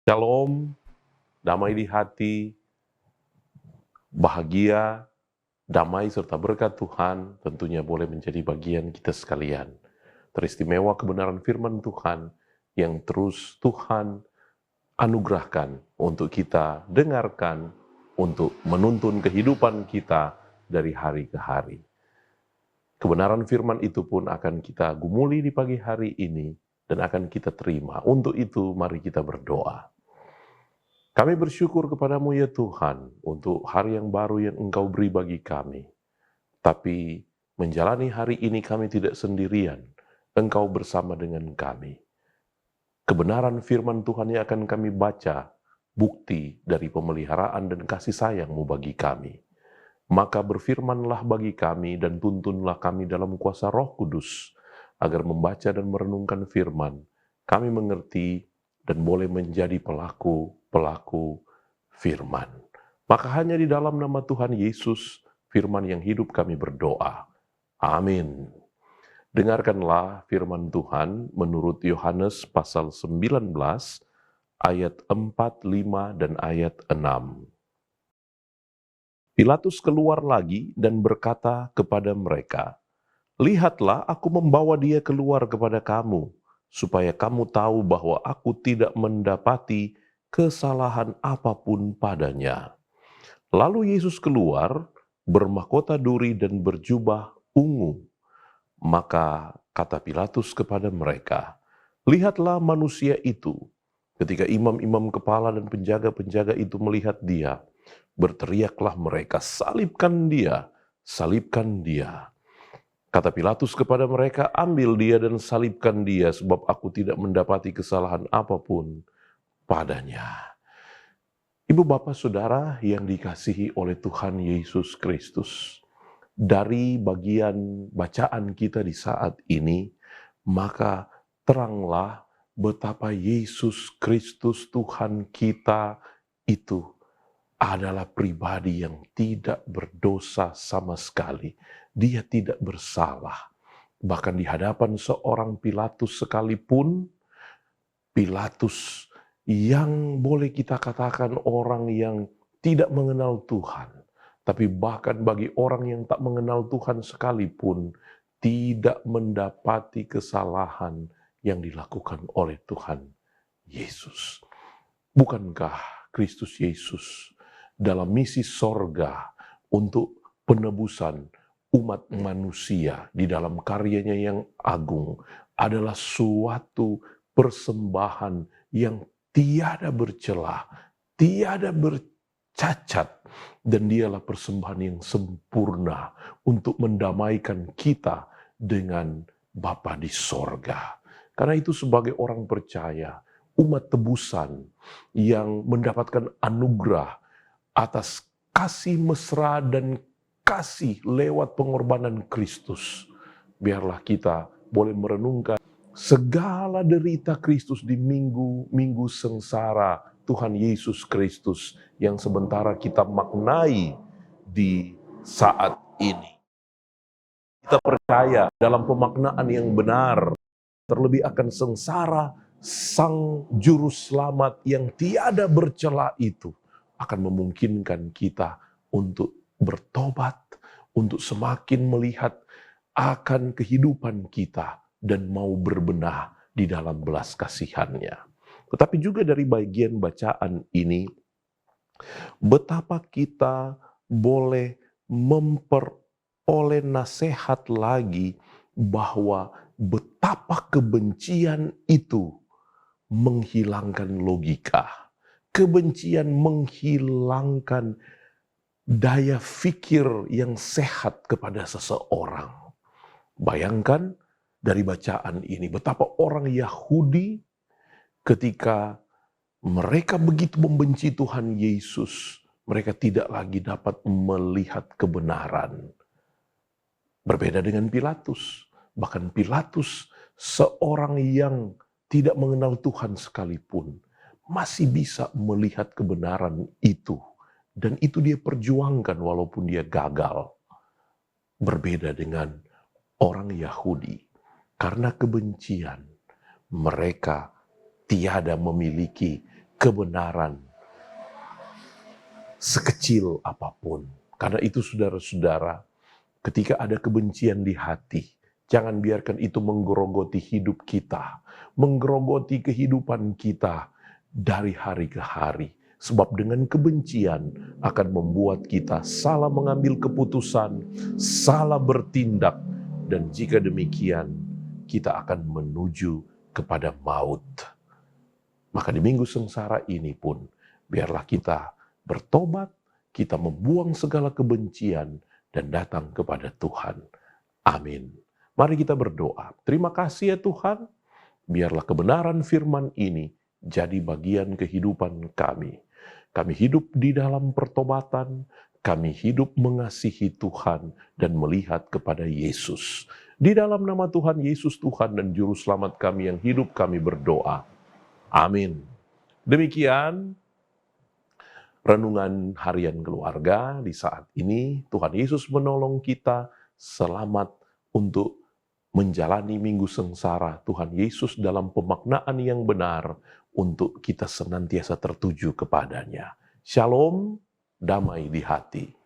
Shalom, damai di hati, bahagia, damai serta berkat Tuhan tentunya boleh menjadi bagian kita sekalian. Teristimewa kebenaran firman Tuhan yang terus Tuhan anugerahkan untuk kita dengarkan, untuk menuntun kehidupan kita dari hari ke hari. Kebenaran firman itu pun akan kita gumuli di pagi hari ini dan akan kita terima. Untuk itu mari kita berdoa. Kami bersyukur kepadamu ya Tuhan untuk hari yang baru yang Engkau beri bagi kami. Tapi menjalani hari ini kami tidak sendirian. Engkau bersama dengan kami. Kebenaran firman Tuhan yang akan kami baca, bukti dari pemeliharaan dan kasih sayang-Mu bagi kami. Maka berfirmanlah bagi kami dan tuntunlah kami dalam kuasa Roh Kudus, agar membaca dan merenungkan firman, kami mengerti dan boleh menjadi pelaku-pelaku firman. Maka hanya di dalam nama Tuhan Yesus, firman yang hidup kami berdoa. Amin. Dengarkanlah firman Tuhan menurut Yohanes pasal 19, ayat 4, 5, dan ayat 6. Pilatus keluar lagi dan berkata kepada mereka, "Lihatlah, aku membawa dia keluar kepada kamu, supaya kamu tahu bahwa aku tidak mendapati kesalahan apapun padanya." Lalu Yesus keluar, bermahkota duri dan berjubah ungu. Maka kata Pilatus kepada mereka, "Lihatlah manusia itu." Ketika imam-imam kepala dan penjaga-penjaga itu melihat dia, berteriaklah mereka, "Salibkan dia! Salibkan dia!" Kata Pilatus kepada mereka, "Ambil dia dan salibkan dia, sebab aku tidak mendapati kesalahan apapun padanya." Ibu bapak saudara yang dikasihi oleh Tuhan Yesus Kristus, dari bagian bacaan kita di saat ini, maka teranglah betapa Yesus Kristus Tuhan kita itu adalah pribadi yang tidak berdosa sama sekali. Dia tidak bersalah. Bahkan di hadapan seorang Pilatus sekalipun, Pilatus yang boleh kita katakan orang yang tidak mengenal Tuhan. Tapi bahkan bagi orang yang tak mengenal Tuhan sekalipun, tidak mendapati kesalahan yang dilakukan oleh Tuhan Yesus. Bukankah Kristus Yesus dalam misi sorga untuk penebusan umat manusia di dalam karyanya yang agung adalah suatu persembahan yang tiada bercelah, tiada bercacat, dan dialah persembahan yang sempurna untuk mendamaikan kita dengan Bapa di sorga. Karena itu sebagai orang percaya, umat tebusan yang mendapatkan anugerah atas kasih mesra dan kasih lewat pengorbanan Kristus, biarlah kita boleh merenungkan segala derita Kristus di minggu-minggu sengsara Tuhan Yesus Kristus yang sementara kita maknai di saat ini. Kita percaya dalam pemaknaan yang benar, terlebih akan sengsara Sang Juru Selamat yang tiada bercela itu akan memungkinkan kita untuk bertobat, untuk semakin melihat akan kehidupan kita dan mau berbenah di dalam belas kasihan-Nya. Tetapi juga dari bagian bacaan ini, betapa kita boleh memperoleh nasihat lagi bahwa betapa kebencian itu menghilangkan logika. Kebencian menghilangkan daya fikir yang sehat kepada seseorang. Bayangkan dari bacaan ini betapa orang Yahudi ketika mereka begitu membenci Tuhan Yesus, mereka tidak lagi dapat melihat kebenaran. Berbeda dengan Pilatus. Bahkan Pilatus, seorang yang tidak mengenal Tuhan sekalipun, masih bisa melihat kebenaran itu. Dan itu dia perjuangkan walaupun dia gagal. Berbeda dengan orang Yahudi. Karena kebencian, mereka tiada memiliki kebenaran sekecil apapun. Karena itu saudara-saudara, ketika ada kebencian di hati, jangan biarkan itu menggerogoti hidup kita, menggerogoti kehidupan kita dari hari ke hari. Sebab dengan kebencian akan membuat kita salah mengambil keputusan, salah bertindak, dan jika demikian kita akan menuju kepada maut. Maka di minggu sengsara ini pun, biarlah kita bertobat, kita membuang segala kebencian, dan datang kepada Tuhan. Amin. Mari kita berdoa. Terima kasih ya Tuhan, biarlah kebenaran firman ini jadi bagian kehidupan kami. Kami hidup di dalam pertobatan, kami hidup mengasihi Tuhan dan melihat kepada Yesus. Di dalam nama Tuhan Yesus Tuhan dan Juru Selamat kami yang hidup, kami berdoa. Amin. Demikian renungan harian keluarga di saat ini. Tuhan Yesus menolong kita selamat untuk menjalani minggu sengsara. Tuhan Yesus dalam pemaknaan yang benar untuk kita senantiasa tertuju kepadanya. Shalom, damai di hati.